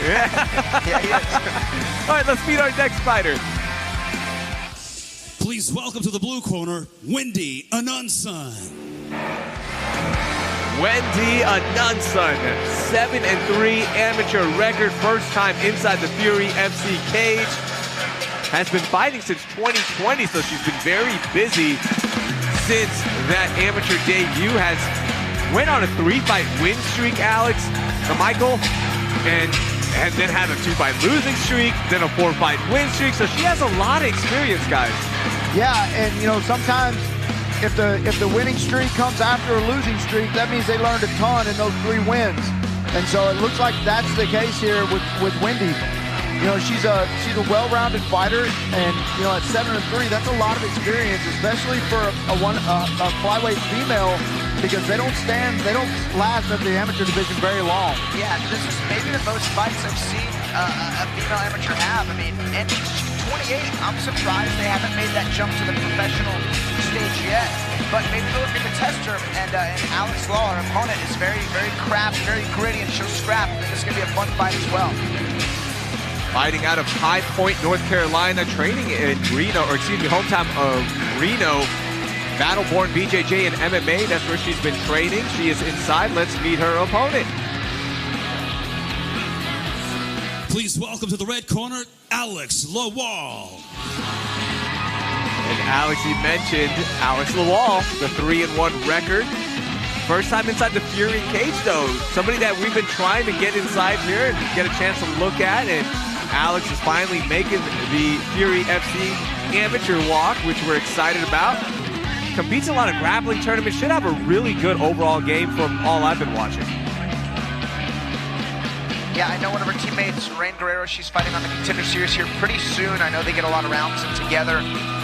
Yeah, he is. All right, let's meet our next fighter. Please welcome to the blue corner, Wendy Anundson. Wendy Anundson, 7-3 amateur record, first time inside the Fury FC cage. Has been fighting since 2020, so she's been very busy since that amateur debut. Went on a 3-fight win streak, Alex, Michael, and then had a 2-fight losing streak, then a 4-fight win streak. So she has a lot of experience, guys. Yeah, and you know, sometimes if the winning streak comes after a losing streak, that means they learned a ton in those 3 wins. And so it looks like that's the case here with Wendy. You know, she's a well-rounded fighter, and you know, at 7-3, that's a lot of experience, especially for a flyweight female, because they don't last at the amateur division very long. Yeah, this is maybe the most fights I've seen a female amateur have. I mean, and she's 28. I'm surprised they haven't made that jump to the professional stage yet. But maybe they'll look at the tester, and Alex Lawal, her opponent, is very, very crafty, very gritty, and she'll scrap. This is going to be a fun fight as well. Fighting out of High Point, North Carolina, training in Reno, or excuse me, hometown of Reno. Battleborn BJJ and MMA, that's where she's been training. She is inside. Let's meet her opponent. Please welcome to the red corner, Alex Lawal. And Alex, you mentioned Alex Lawal, the 3-1 record. First time inside the Fury cage, though. Somebody that we've been trying to get inside here and get a chance to look at, and Alex is finally making the Fury FC amateur walk, which we're excited about. Competes in a lot of grappling tournaments, should have a really good overall game from all I've been watching. Yeah, I know one of her teammates, Rain Guerrero, she's fighting on the Contender Series here pretty soon. I know they get a lot of rounds in together.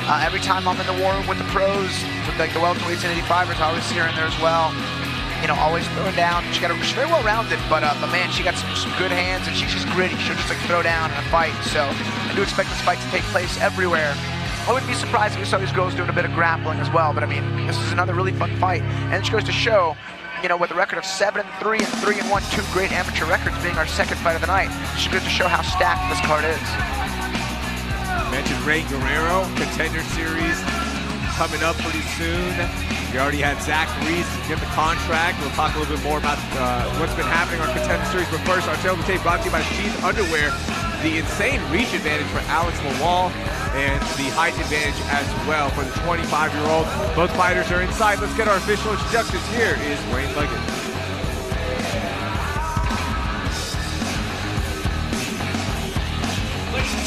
Every time I'm in the war room with the pros, with like the welterweights and 85ers, I always see her in there as well. You know, always throwing down. She's very well rounded, but man, she got some good hands, and she's just gritty. She'll just like throw down in a fight. So I do expect this fight to take place everywhere. I wouldn't be surprised if we saw these girls doing a bit of grappling as well. But I mean, this is another really fun fight, and it just goes to show, you know, with a record of 7-3 and 3-1, 2 great amateur records being our second fight of the night, it just goes to show how stacked this card is. Mentioned Ray Guerrero, Contender Series coming up pretty soon. We already had Zach Reese get the contract. We'll talk a little bit more about what's been happening on Contender Series. But first, our tail of the tape brought to you by Sheath Underwear. The insane reach advantage for Alex Lawal and the height advantage as well for the 25-year-old. Both fighters are inside. Let's get our official introductions. Here is Wayne Leggett.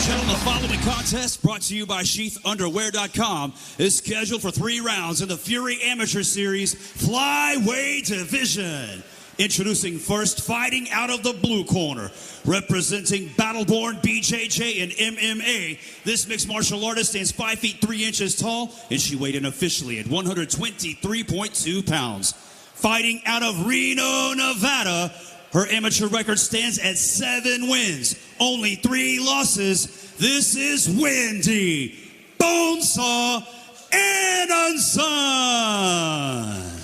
Gentlemen, the following contest, brought to you by SheathUnderwear.com, is scheduled for 3 rounds in the Fury Amateur Series Flyweight Division. Introducing first, fighting out of the blue corner, representing Battleborn BJJ and MMA. This mixed martial artist stands 5 feet 3 inches tall, and she weighed in officially at 123.2 pounds. Fighting out of Reno, Nevada, her amateur record stands at 7 wins, only 3 losses. This is Wendy Bonesaw Anundson.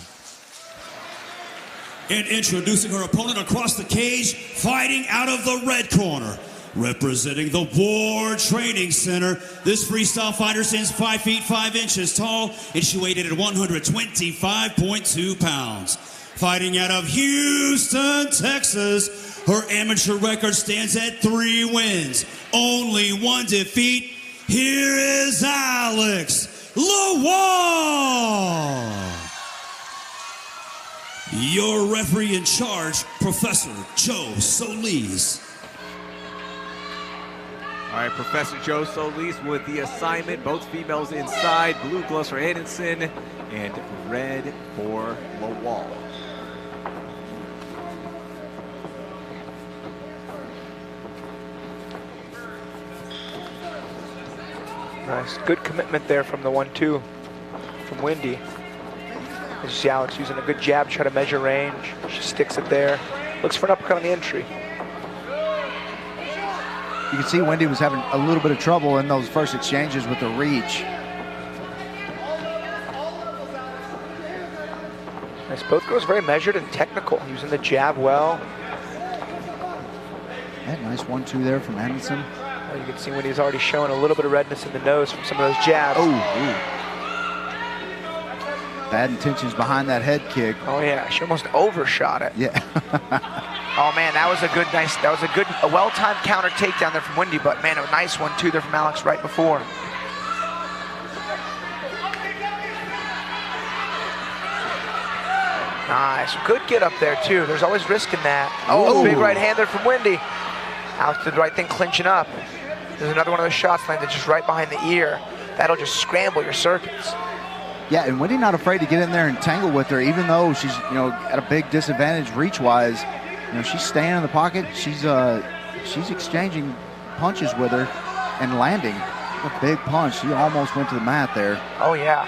And introducing her opponent across the cage, fighting out of the red corner, representing the War Training Center. This freestyle fighter stands 5 feet 5 inches tall, and she weighed in at 125.2 pounds. Fighting out of Houston, Texas, her amateur record stands at 3 wins, only 1 defeat. Here is Alex Lawal. Your referee in charge, Professor Joe Solis. All right, Professor Joe Solis with the assignment. Both females inside. Blue gloves for Anundson and red for Lawal. Nice, good commitment there from the 1-2 from Wendy. As you see Alex using a good jab, try to measure range. She sticks it there. Looks for an uppercut on the entry. You can see Wendy was having a little bit of trouble in those first exchanges with the reach. Nice, both girls very measured and technical, using the jab well. Yeah, nice 1-2 there from Anundson. Well, you can see when he's already showing a little bit of redness in the nose from some of those jabs. Oh, bad intentions behind that head kick. Oh yeah, she almost overshot it. Yeah. Oh man, that was a well-timed counter takedown there from Wendy, but man, a nice 1-2 there from Alex right before. Nice, good get up there too. There's always risk in that. Oh, big right hand there from Wendy. Alex did the right thing, clinching up. There's another one of those shots landed just right behind the ear. That'll just scramble your circuits. Yeah, and Wendy not afraid to get in there and tangle with her, even though she's, at a big disadvantage reach-wise. She's staying in the pocket. She's exchanging punches with her and landing a big punch. She almost went to the mat there. Oh yeah.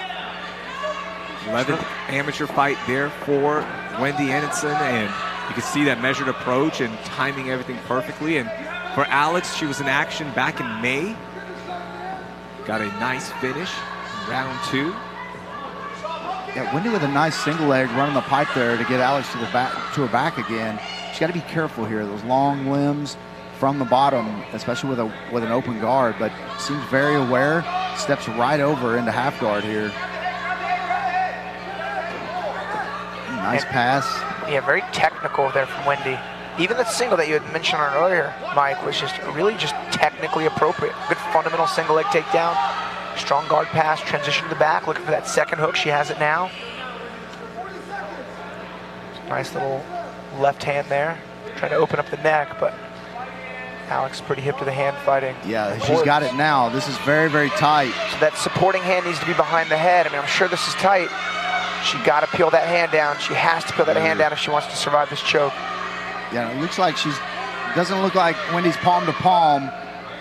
11th amateur fight there for Wendy Anundson, and you can see that measured approach and timing everything perfectly. And for Alex, she was in action back in May. Got a nice finish in round 2. Yeah, Wendy with a nice single leg running the pipe there to get Alex to her back again. She's got to be careful here. Those long limbs from the bottom, especially with an open guard, but seems very aware. Steps right over into half guard here. Nice pass. Yeah, very technical there from Wendy. Even the single that you had mentioned on earlier, Mike, was just really technically appropriate. Good fundamental single leg takedown. Strong guard pass, transition to the back, looking for that second hook. She has it now. Nice little left hand there. Trying to open up the neck, but Alex pretty hip to the hand fighting. Yeah, she's got it now. This is very, very tight. So that supporting hand needs to be behind the head. I mean, I'm sure this is tight. She got to peel that hand down. She has to peel that hand down if she wants to survive this choke. Yeah, it looks like doesn't look like Wendy's palm to palm.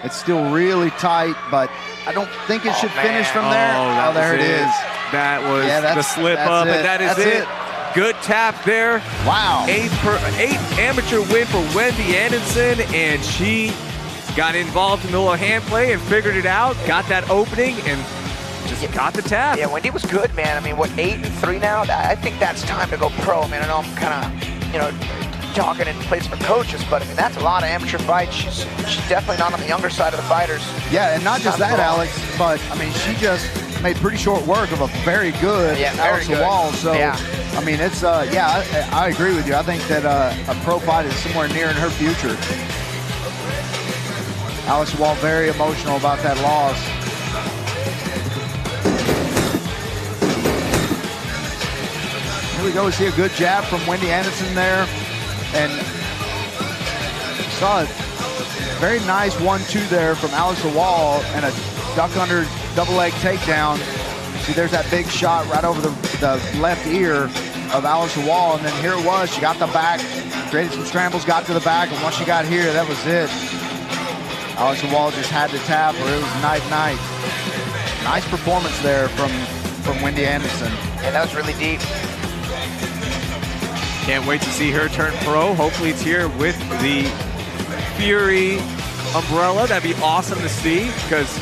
It's still really tight, but I don't think it should finish from there. Oh, there it is. That was the slip up, and that is it. Good tap there. Wow. 8th amateur win for Wendy Anundson, and she got involved in the little hand play and figured it out, got that opening, and just got the tap. Yeah, Wendy was good, man. I mean, what, 8-3 now? I think that's time to go pro, man. I know I'm kind of, talking in place for coaches, but I mean, that's a lot of amateur fights. She's definitely not on the younger side of the fighters. Yeah, and not just that, Alex, but I mean, she just made pretty short work of a very good Alex Lawal. So, I mean, it's, I agree with you. I think that a pro fight is somewhere near in her future. Alex Lawal very emotional about that loss. Here we go. We see a good jab from Wendy Anundson there. And saw a very nice 1-2 there from Alex Lawal and a duck under double leg takedown. See, there's that big shot right over the left ear of Alex Lawal, and then here it was. She got the back, created some scrambles, got to the back, and once she got here, that was it. Alex Lawal just had to tap, or it was night-night. Nice performance there from Wendy Anundson. Yeah, that was really deep. Can't wait to see her turn pro. Hopefully it's here with the Fury umbrella. That'd be awesome to see, because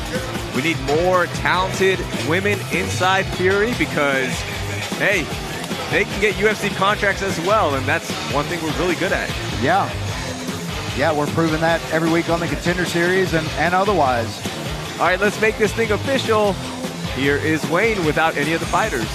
we need more talented women inside Fury, because, hey, they can get UFC contracts as well, and that's one thing we're really good at. Yeah. Yeah, we're proving that every week on the Contender Series and otherwise. All right, let's make this thing official. Here is Wayne without any of the fighters.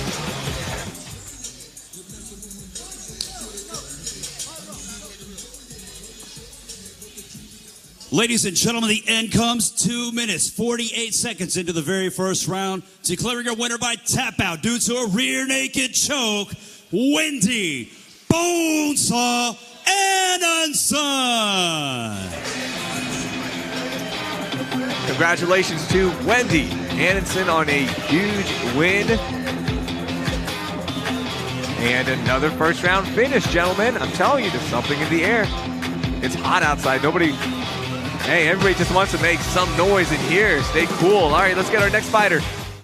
Ladies and gentlemen, the end comes 2 minutes, 48 seconds into the very first round. Declaring a winner by tap out due to a rear naked choke, Wendy Bonesaw Anundson. Congratulations to Wendy Anundson on a huge win. And another first round finish, gentlemen. I'm telling you, there's something in the air. It's hot outside. Hey, everybody just wants to make some noise in here. Stay cool. All right, let's get our next fighter.